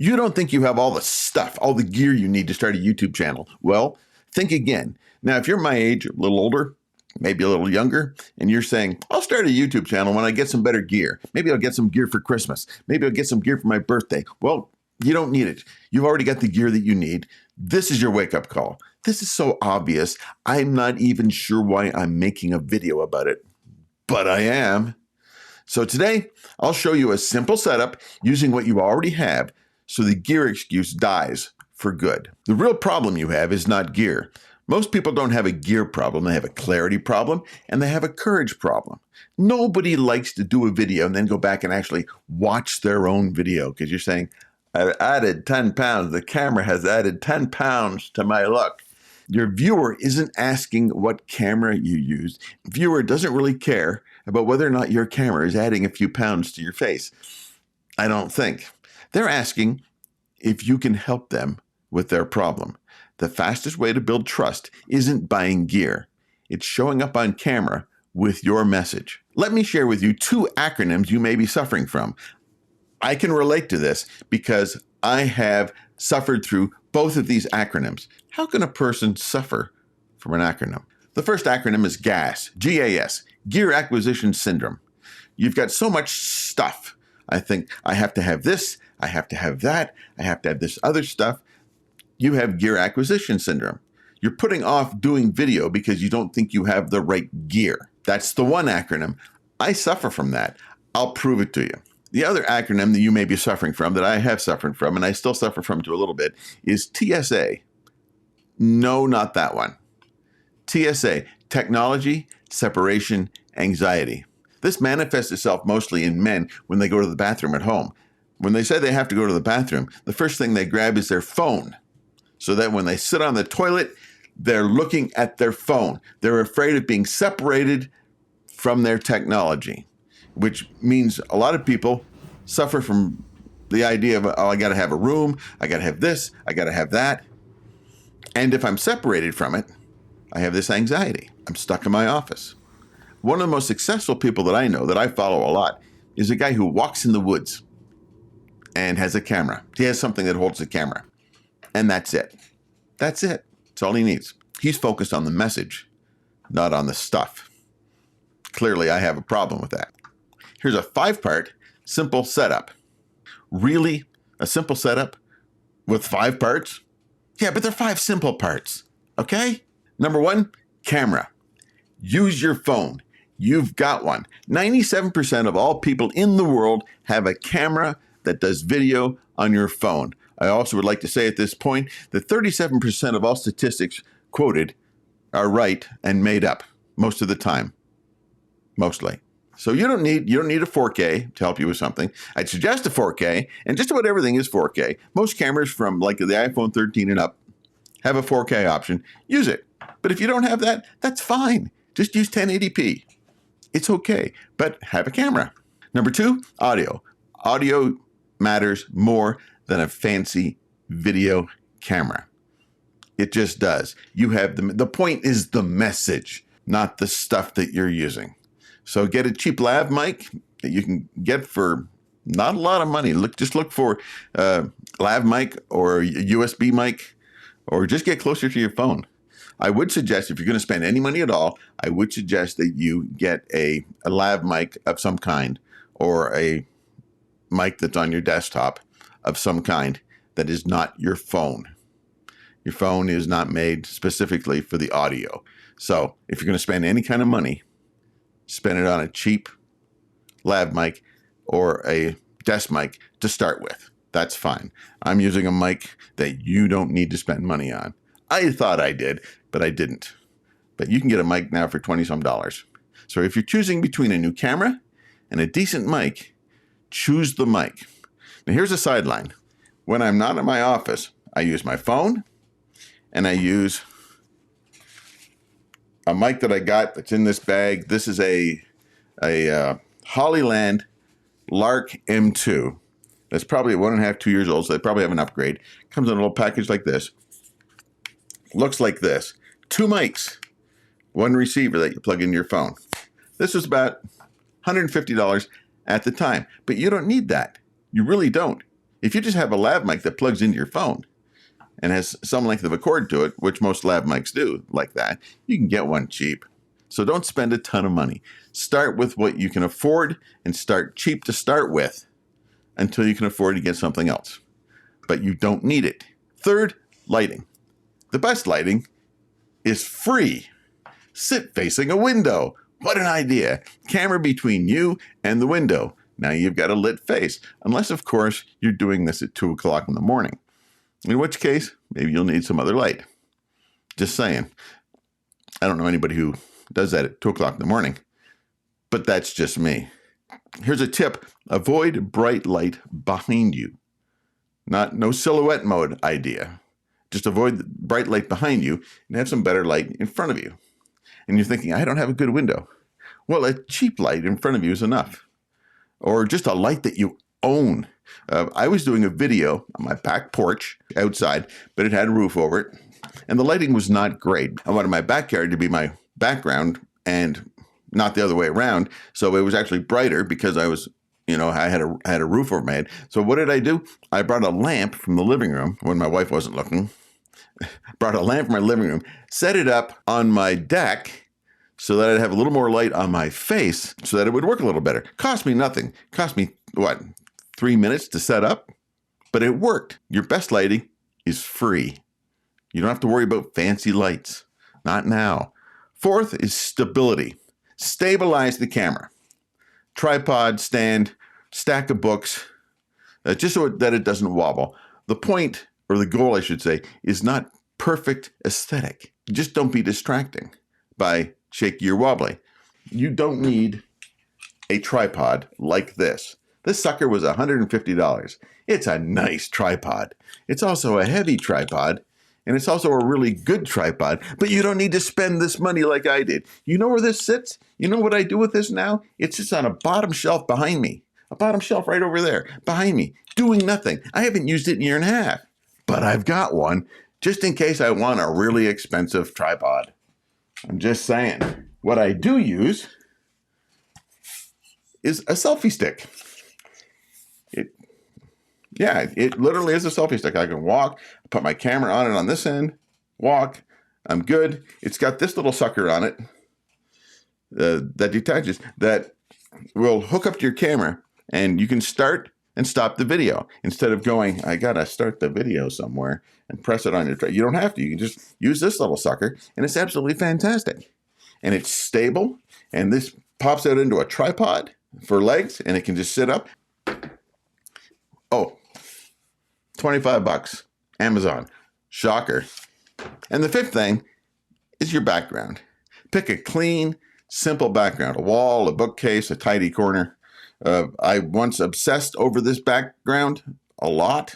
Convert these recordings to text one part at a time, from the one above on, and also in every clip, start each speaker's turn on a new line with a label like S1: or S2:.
S1: You don't think you have all the stuff, all the gear you need to start a YouTube channel. Well, think again. Now, if you're my age, a little older, maybe a little younger, and you're saying, I'll start a YouTube channel when I get some better gear. Maybe I'll get some gear for Christmas. Maybe I'll get some gear for my birthday. Well, you don't need it. You've already got the gear that you need. This is your wake-up call. This is so obvious. I'm not even sure why I'm making a video about it, but I am. So today, I'll show you a simple setup using what you already have so the gear excuse dies for good. The real problem you have is not gear. Most people don't have a gear problem. They have a clarity problem and they have a courage problem. Nobody likes to do a video and then go back and actually watch their own video because you're saying, I've added 10 pounds. The camera has added 10 pounds to my look. Your viewer isn't asking what camera you used. Viewer doesn't really care about whether or not your camera is adding a few pounds to your face. I don't think. They're asking if you can help them with their problem. The fastest way to build trust isn't buying gear. It's showing up on camera with your message. Let me share with you 2 acronyms you may be suffering from. I can relate to this because I have suffered through both of these acronyms. How can a person suffer from an acronym? The first acronym is GAS, G-A-S, Gear Acquisition Syndrome. You've got so much stuff. I think I have to have this, I have to have that, I have to have this other stuff. You have gear acquisition syndrome. You're putting off doing video because you don't think you have the right gear. That's the one acronym. I suffer from that. I'll prove it to you. The other acronym that you may be suffering from, that I have suffered from, and I still suffer from to a little bit, is TSA. No, not that one. TSA, Technology, Separation, Anxiety. This manifests itself mostly in men when they go to the bathroom at home. When they say they have to go to the bathroom, the first thing they grab is their phone. So that when they sit on the toilet, they're looking at their phone. They're afraid of being separated from their technology, which means a lot of people suffer from the idea of, oh, I got to have a room, I got to have this, I got to have that. And if I'm separated from it, I have this anxiety. I'm stuck in my office. One of the most successful people that I know, that I follow a lot, is a guy who walks in the woods and has a camera. He has something that holds the camera. And that's it. That's it. That's all he needs. He's focused on the message, not on the stuff. Clearly, I have a problem with that. Here's a 5-part simple setup. Really? A simple setup with 5 parts? Yeah, but they're 5 simple parts. Okay? Number 1, camera. Use your phone. You've got one. 97% of all people in the world have a camera that does video on your phone. I also would like to say at this point that 37% of all statistics quoted are right and made up most of the time. Mostly. So you don't need a 4K to help you with something. I'd suggest a 4K, and just about everything is 4K. Most cameras from like the iPhone 13 and up have a 4K option. Use it. But if you don't have that, that's fine. Just use 1080p. It's okay, but have a camera. Number 2, audio. Audio matters more than a fancy video camera. It just does. You have the point is the message, not the stuff that you're using. So get a cheap lav mic that you can get for not a lot of money. Just look for lav mic or USB mic, or just get closer to your phone. I would suggest, if you're going to spend any money at all, I would suggest that you get a lav mic of some kind, or a mic that's on your desktop of some kind that is not your phone. Your phone is not made specifically for the audio. So if you're going to spend any kind of money, spend it on a cheap lav mic or a desk mic to start with. That's fine. I'm using a mic that you don't need to spend money on. I thought I did, but I didn't. But you can get a mic now for $20-some. So if you're choosing between a new camera and a decent mic, choose the mic. Now here's a sideline. When I'm not in my office, I use my phone and I use a mic that I got that's in this bag. This is a Hollyland Lark M2. That's probably 1.5, 2 years old, so they probably have an upgrade. Comes in a little package like this. Looks like this. 2 mics, 1 receiver that you plug in your phone. This was about $150 at the time, but you don't need that. You really don't. If you just have a lav mic that plugs into your phone and has some length of a cord to it, which most lav mics do like that, you can get one cheap. So don't spend a ton of money. Start with what you can afford and start cheap to start with until you can afford to get something else. But you don't need it. Third, lighting. The best lighting is free. Sit facing a window. What an idea. Camera between you and the window. Now you've got a lit face. Unless, of course, you're doing this at 2 o'clock in the morning. In which case, maybe you'll need some other light. Just saying. I don't know anybody who does that at 2 o'clock in the morning, but that's just me. Here's a tip. Avoid bright light behind you. No silhouette mode idea. Just avoid the bright light behind you and have some better light in front of you. And you're thinking, I don't have a good window. Well, a cheap light in front of you is enough. Or just a light that you own. I was doing a video on my back porch outside, but it had a roof over it. And the lighting was not great. I wanted my backyard to be my background and not the other way around. So it was actually brighter because I was, I had a roof over my head. So what did I do? I brought a lamp from the living room when my wife wasn't looking. Brought a lamp from my living room, set it up on my deck so that I'd have a little more light on my face so that it would work a little better. Cost me nothing. Cost me, 3 minutes to set up? But it worked. Your best lighting is free. You don't have to worry about fancy lights. Not now. Fourth is stability. Stabilize the camera. Tripod, stand, stack of books, just so that it doesn't wobble. The point, or the goal, I should say, is not perfect aesthetic. Just don't be distracting by shaky or wobbly. You don't need a tripod like this. This sucker was $150. It's a nice tripod. It's also a heavy tripod, and it's also a really good tripod, but you don't need to spend this money like I did. You know where this sits? You know what I do with this now? It sits on a bottom shelf behind me. A bottom shelf right over there, behind me, doing nothing. I haven't used it in a year and a half, but I've got one just in case I want a really expensive tripod. I'm just saying. What I do use is a selfie stick. It literally is a selfie stick. I can walk, put my camera on it on this end, walk, I'm good. It's got this little sucker on it that detaches, that will hook up to your camera, and you can start and stop the video. Instead of going, I gotta start the video somewhere and press it on your tray. You don't have to. You can just use this little sucker, and it's absolutely fantastic. And it's stable, and this pops out into a tripod for legs, and it can just sit up. Oh, $25, Amazon. Shocker. And the fifth thing is your background. Pick a clean, simple background, a wall, a bookcase, a tidy corner. I once obsessed over this background a lot.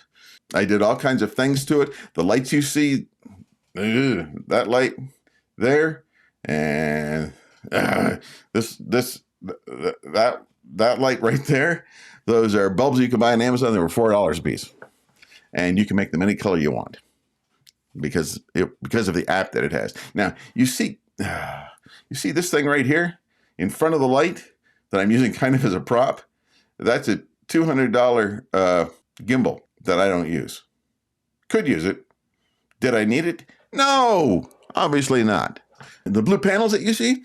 S1: I did all kinds of things to it. The lights you see, that light there, and that light right there, those are bulbs you can buy on Amazon. They were $4 a piece. And you can make them any color you want because of the app that it has. Now, you see this thing right here in front of the light that I'm using kind of as a prop? That's a $200 gimbal that I don't use. Could use it. Did I need it? No, obviously not. The blue panels that you see,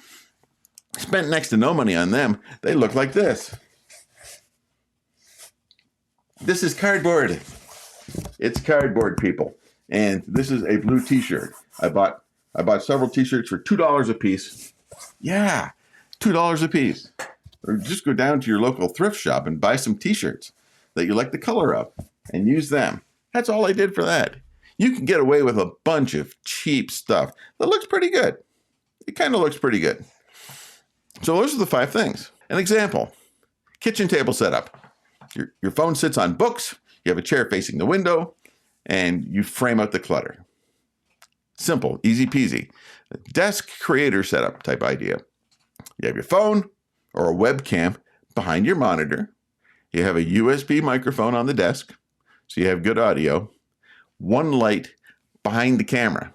S1: spent next to no money on them. They look like this. This is cardboard. It's cardboard, people. And this is a blue t-shirt. I bought several t-shirts for $2 a piece. Yeah, $2 a piece. Or just go down to your local thrift shop and buy some t-shirts that you like the color of and use them. That's all I did for that. You can get away with a bunch of cheap stuff that looks pretty good. It kind of looks pretty good. So those are the 5 things. An example, kitchen table setup. Your phone sits on books. You have a chair facing the window, and you frame out the clutter. Simple, easy peasy. Desk creator setup type idea. You have your phone or a webcam behind your monitor. You have a USB microphone on the desk, so you have good audio. One light behind the camera.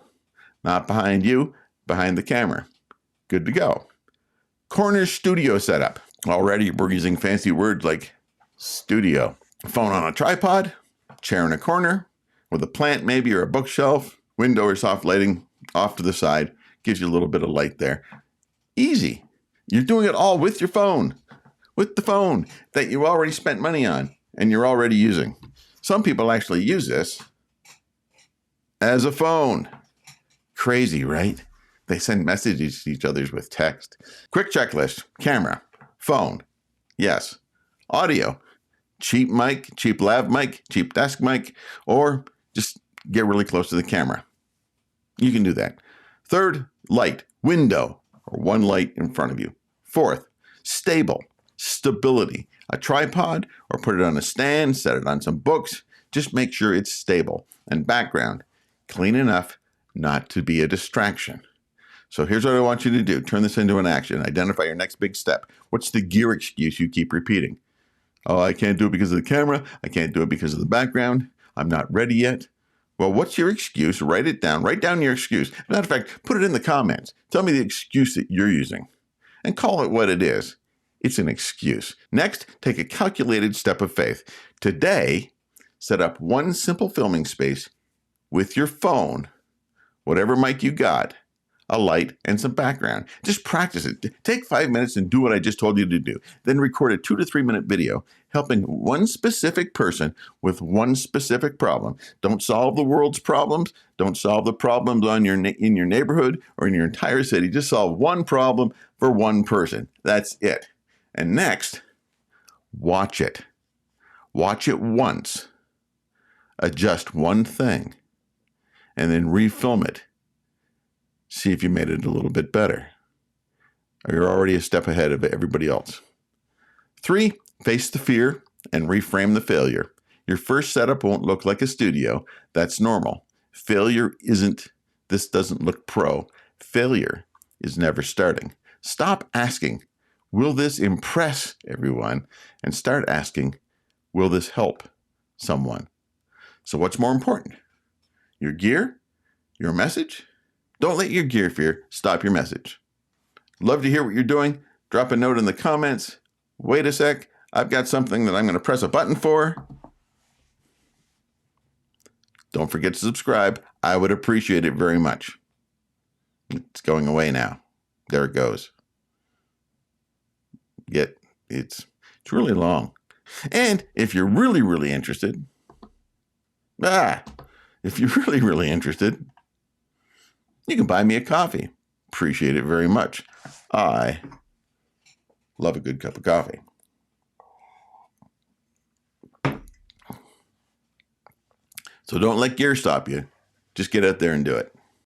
S1: Not behind you, behind the camera. Good to go. Corner studio setup. Already we're using fancy words like studio. Phone on a tripod, chair in a corner with a plant maybe, or a bookshelf, window or soft lighting off to the side. Gives you a little bit of light there. Easy. You're doing it all with your phone, with the phone that you already spent money on and you're already using. Some people actually use this as a phone. Crazy, right? They send messages to each other with text. Quick checklist: camera, phone, yes. Audio, cheap mic, cheap lav mic, cheap desk mic, or just get really close to the camera. You can do that. Third, light, window, or one light in front of you. Fourth, stable, stability. A tripod, or put it on a stand, set it on some books. Just make sure it's stable. And background, clean enough not to be a distraction. So here's what I want you to do. Turn this into an action. Identify your next big step. What's the gear excuse you keep repeating? Oh, I can't do it because of the camera. I can't do it because of the background. I'm not ready yet. Well, what's your excuse? Write it down. Write down your excuse. Matter of fact, put it in the comments. Tell me the excuse that you're using and call it what it is. It's an excuse. Next, take a calculated step of faith. Today, set up one simple filming space with your phone, whatever mic you got, a light, and some background. Just practice it. Take 5 minutes and do what I just told you to do. Then record a 2 to 3 minute video helping one specific person with one specific problem. Don't solve the world's problems. Don't solve the problems in your neighborhood or in your entire city. Just solve one problem for one person. That's it. And next, watch it. Watch it once. Adjust one thing. And then refilm it. See if you made it a little bit better. Or you're already a step ahead of everybody else. 3, face the fear and reframe the failure. Your first setup won't look like a studio. That's normal. Failure this doesn't look pro. Failure is never starting. Stop asking, will this impress everyone? And start asking, will this help someone? So what's more important? Your gear? Your message? Don't let your gear fear stop your message. Love to hear what you're doing. Drop a note in the comments. Wait a sec. I've got something that I'm going to press a button for. Don't forget to subscribe. I would appreciate it very much. It's going away now. There it goes. Yet it's really long. And if you're really interested, you can buy me a coffee. Appreciate it very much. I love a good cup of coffee. So don't let gear stop you. Just get out there and do it.